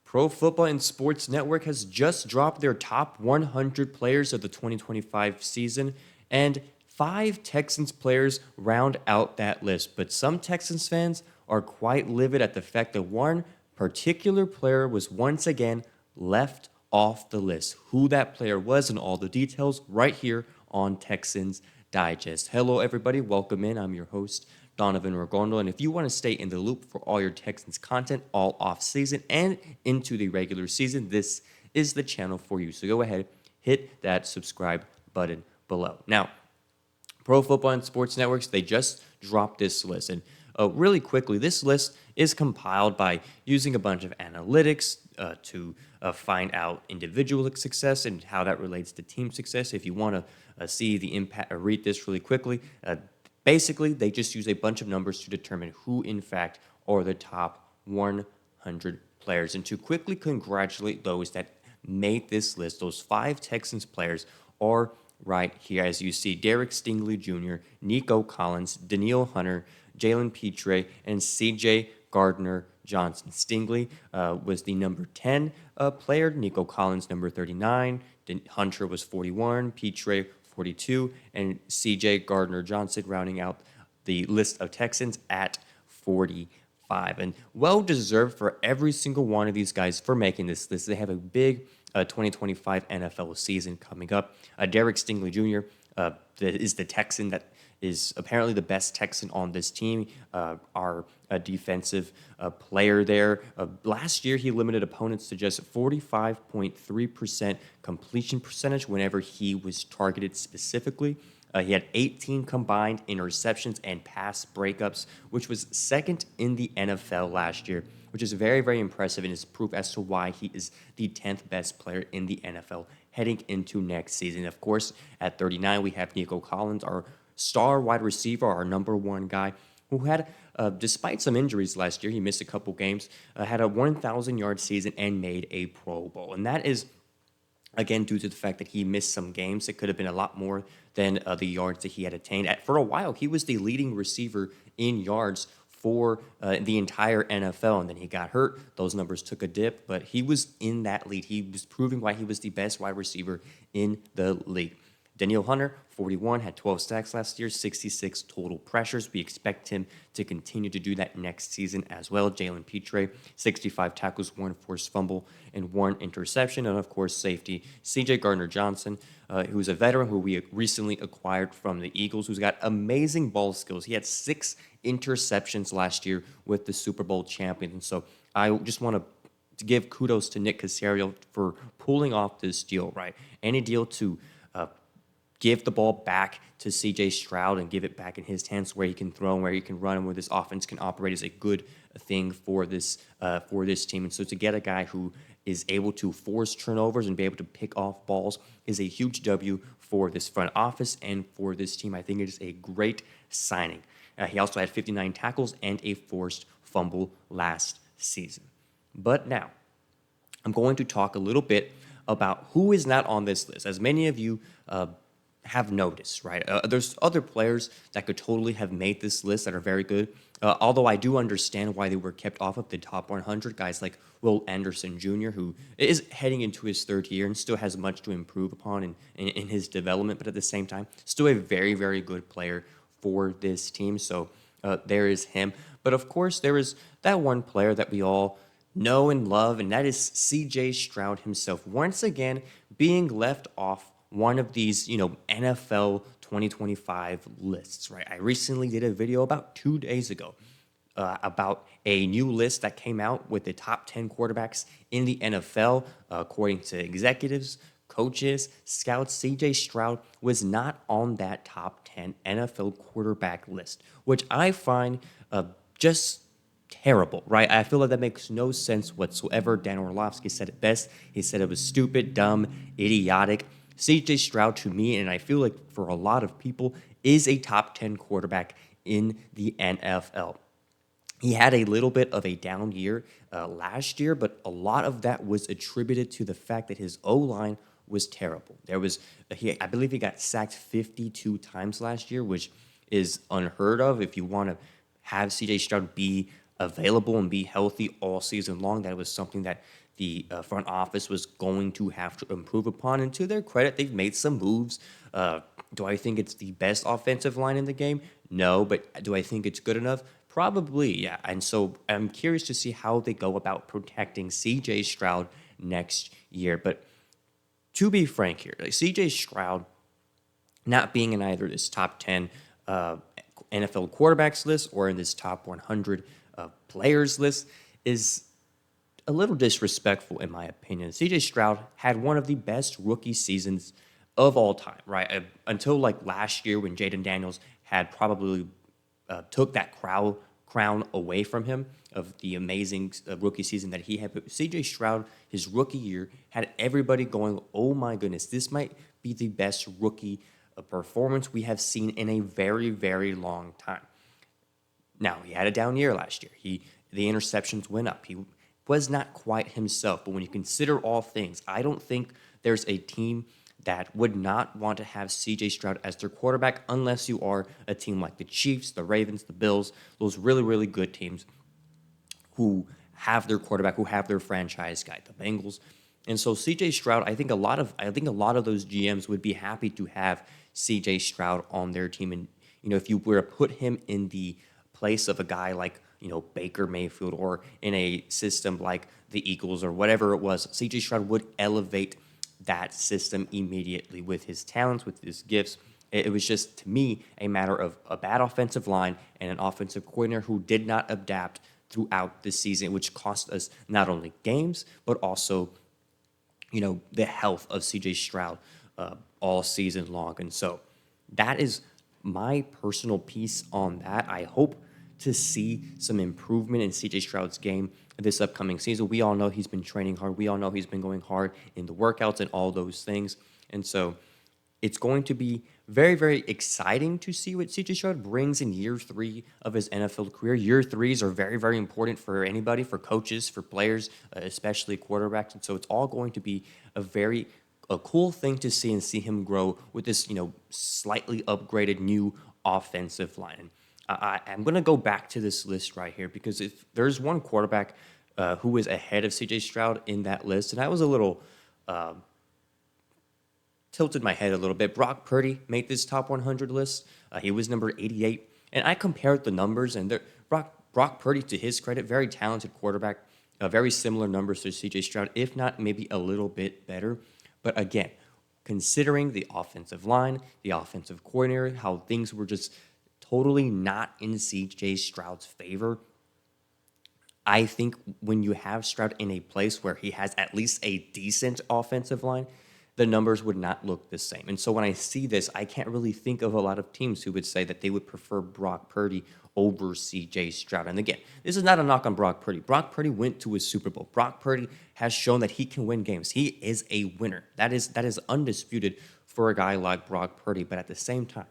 Pro Football and Sports Network has just dropped their top 100 players of the 2025 season, and 5 Texans players round out that list. But some Texans fans are quite livid at the fact that one particular player was once again left off the list. Who that player was and all the details right here on Texans Digest. Hello, everybody. Welcome in. I'm your host, Donovan Ricondo. And if you want to stay in the loop for all your Texans content all off season and into the regular season, this is the channel for you. So go ahead, hit that subscribe button below. Now, Pro Football and Sports Networks, they just dropped this list. And really quickly, this list is compiled by using a bunch of analytics to find out individual success and how that relates to team success. If you want to see the impact or read this really quickly, basically, they just use a bunch of numbers to determine who, in fact, are the top 100 players. And to quickly congratulate those that made this list, those 5 Texans players are right here. As you see, Derek Stingley Jr., Nico Collins, Danielle Hunter, Jalen Pitre, and CJ Gardner-Johnson. Stingley was the number 10 player, Nico Collins number 39, Hunter was 41, Pitre 42, and CJ Gardner-Johnson rounding out the list of Texans at 45. And well-deserved for every single one of these guys for making this list. They have a big 2025 NFL season coming up. Derek Stingley Jr. Is the Texan that is apparently the best Texan on this team, our defensive player there. Last year, he limited opponents to just 45.3% completion percentage whenever he was targeted specifically. He had 18 combined interceptions and pass breakups, which was second in the NFL last year, which is very, very impressive and is proof as to why he is the 10th best player in the NFL heading into next season. Of course, at 39, we have Nico Collins, our star wide receiver, our number 1 guy, who had, despite some injuries last year, he missed a couple games, had a 1,000-yard season and made a Pro Bowl. And that is, again, due to the fact that he missed some games. It could have been a lot more than the yards that he had attained. For a while, he was the leading receiver in yards for the entire NFL, and then he got hurt. Those numbers took a dip, but he was in that lead. He was proving why he was the best wide receiver in the league. Danielle Hunter, 41, had 12 sacks last year, 66 total pressures. We expect him to continue to do that next season as well. Jalen Pitre, 65 tackles, 1 forced fumble, and 1 interception. And, of course, safety, CJ Gardner-Johnson, who's a veteran who we recently acquired from the Eagles, who's got amazing ball skills. He had 6 interceptions last year with the Super Bowl champions. And so I just want to give kudos to Nick Caserio for pulling off this deal, right? Any deal to give the ball back to CJ Stroud and give it back in his hands where he can throw and where he can run and where this offense can operate is a good thing for this team. And so to get a guy who is able to force turnovers and be able to pick off balls is a huge W for this front office and for this team. I think it is a great signing. He also had 59 tackles and a forced fumble last season. But now, I'm going to talk a little bit about who is not on this list. As many of you have noticed, right? There's other players that could totally have made this list that are very good. Although I do understand why they were kept off of the top 100, guys like Will Anderson Jr., who is heading into his 3rd year and still has much to improve upon in his development, but at the same time, still a very, very good player for this team. So there is him. But of course, there is that one player that we all know and love, and that is CJ Stroud himself. Once again, being left off one of these, NFL 2025 lists, right? I recently did a video about 2 days ago about a new list that came out with the top 10 quarterbacks in the NFL. According to executives, coaches, scouts, CJ Stroud was not on that top 10 NFL quarterback list, which I find just terrible, right? I feel like that makes no sense whatsoever. Dan Orlovsky said it best. He said it was stupid, dumb, idiotic. CJ Stroud, to me, and I feel like for a lot of people, is a top 10 quarterback in the NFL. He had a little bit of a down year last year, but a lot of that was attributed to the fact that his O-line was terrible. I believe he got sacked 52 times last year, which is unheard of. If you want to have CJ Stroud be available and be healthy all season long. That was something that the front office was going to have to improve upon. And to their credit, they've made some moves. Do I think it's the best offensive line in the game? No, but do I think it's good enough? Probably, yeah. And so I'm curious to see how they go about protecting CJ Stroud next year. But to be frank here, like CJ Stroud not being in either this top 10 NFL quarterbacks list or in this top 100 players list is a little disrespectful, in my opinion. CJ Stroud had one of the best rookie seasons of all time, right? Until like last year when Jaden Daniels had probably took that crown away from him of the amazing rookie season that he had. But CJ Stroud, his rookie year, had everybody going, oh my goodness, this might be the best rookie performance we have seen in a very, very long time. Now, he had a down year last year. The interceptions went up. He was not quite himself. But when you consider all things, I don't think there's a team that would not want to have CJ Stroud as their quarterback unless you are a team like the Chiefs, the Ravens, the Bills, those really, really good teams who have their quarterback, who have their franchise guy, the Bengals. And so CJ Stroud, I think a lot of those GMs would be happy to have CJ Stroud on their team. And if you were to put him in the place of a guy like Baker Mayfield or in a system like the Eagles or whatever it was, CJ Stroud would elevate that system immediately with his talents, with his gifts. It was just, to me, a matter of a bad offensive line and an offensive coordinator who did not adapt throughout the season, which cost us not only games, but also, the health of CJ Stroud all season long. And so that is my personal piece on that. I hope to see some improvement in CJ Stroud's game this upcoming season. We all know he's been training hard. We all know he's been going hard in the workouts and all those things. And so it's going to be very, very exciting to see what CJ Stroud brings in year 3 of his NFL career. Year 3s are very, very important for anybody, for coaches, for players, especially quarterbacks. And so it's all going to be a cool thing to see and see him grow with this, slightly upgraded new offensive line. And I'm going to go back to this list right here because if there's one quarterback who is ahead of CJ Stroud in that list, and I was a little tilted my head a little bit. Brock Purdy made this top 100 list. He was number 88. And I compared the numbers, and Brock Purdy, to his credit, very talented quarterback, very similar numbers to CJ Stroud, if not maybe a little bit better. But again, considering the offensive line, the offensive coordinator, how things were just totally not in CJ Stroud's favor, I think when you have Stroud in a place where he has at least a decent offensive line, the numbers would not look the same. And so when I see this, I can't really think of a lot of teams who would say that they would prefer Brock Purdy over CJ Stroud. And again, this is not a knock on Brock Purdy. Brock Purdy went to a Super Bowl. Brock Purdy has shown that he can win games. He is a winner. That is undisputed for a guy like Brock Purdy. But at the same time,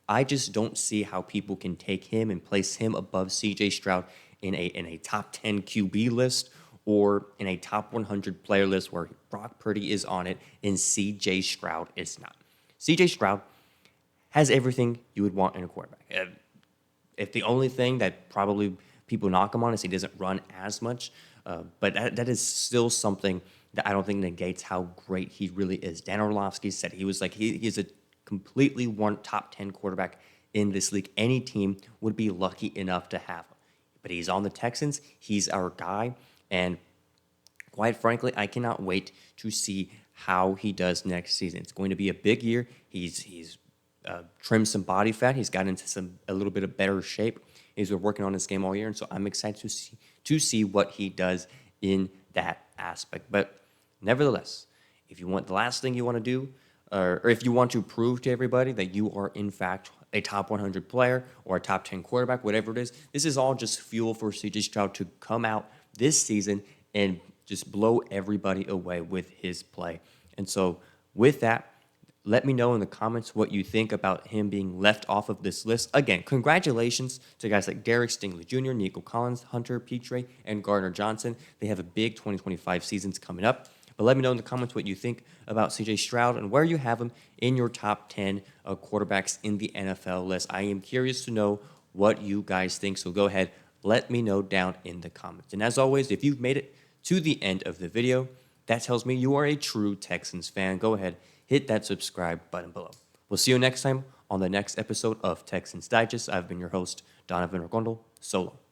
I just don't see how people can take him and place him above CJ Stroud in a top 10 QB list or in a top 100 player list where Brock Purdy is on it and CJ Stroud is not. CJ Stroud has everything you would want in a quarterback. If the only thing that probably people knock him on is he doesn't run as much, but that is still something that I don't think negates how great he really is. Dan Orlovsky said he was like, he's a completely top 10 quarterback in this league. Any team would be lucky enough to have him. But he's on the Texans. He's our guy. And quite frankly, I cannot wait to see how he does next season. It's going to be a big year. He's trimmed some body fat. He's got into a little bit of better shape. He's been working on his game all year. And so I'm excited to see what he does in that aspect. But nevertheless, if you want the last thing you want to do, or if you want to prove to everybody that you are, in fact, a top 100 player or a top 10 quarterback, whatever it is, this is all just fuel for CJ Stroud to come out this season and just blow everybody away with his play. And so with that, let me know in the comments what you think about him being left off of this list. Again, congratulations to guys like Derek Stingley Jr., Nico Collins, Hunter Pitre, and Gardner Johnson. They have a big 2025 seasons coming up. But let me know in the comments what you think about CJ Stroud and where you have him in your top 10 quarterbacks in the NFL list. I am curious to know what you guys think, so go ahead, let me know down in the comments. And as always, if you've made it to the end of the video, that tells me you are a true Texans fan. Go ahead, hit that subscribe button below. We'll see you next time on the next episode of Texans Digest. I've been your host, Donovan Ricondo. So long.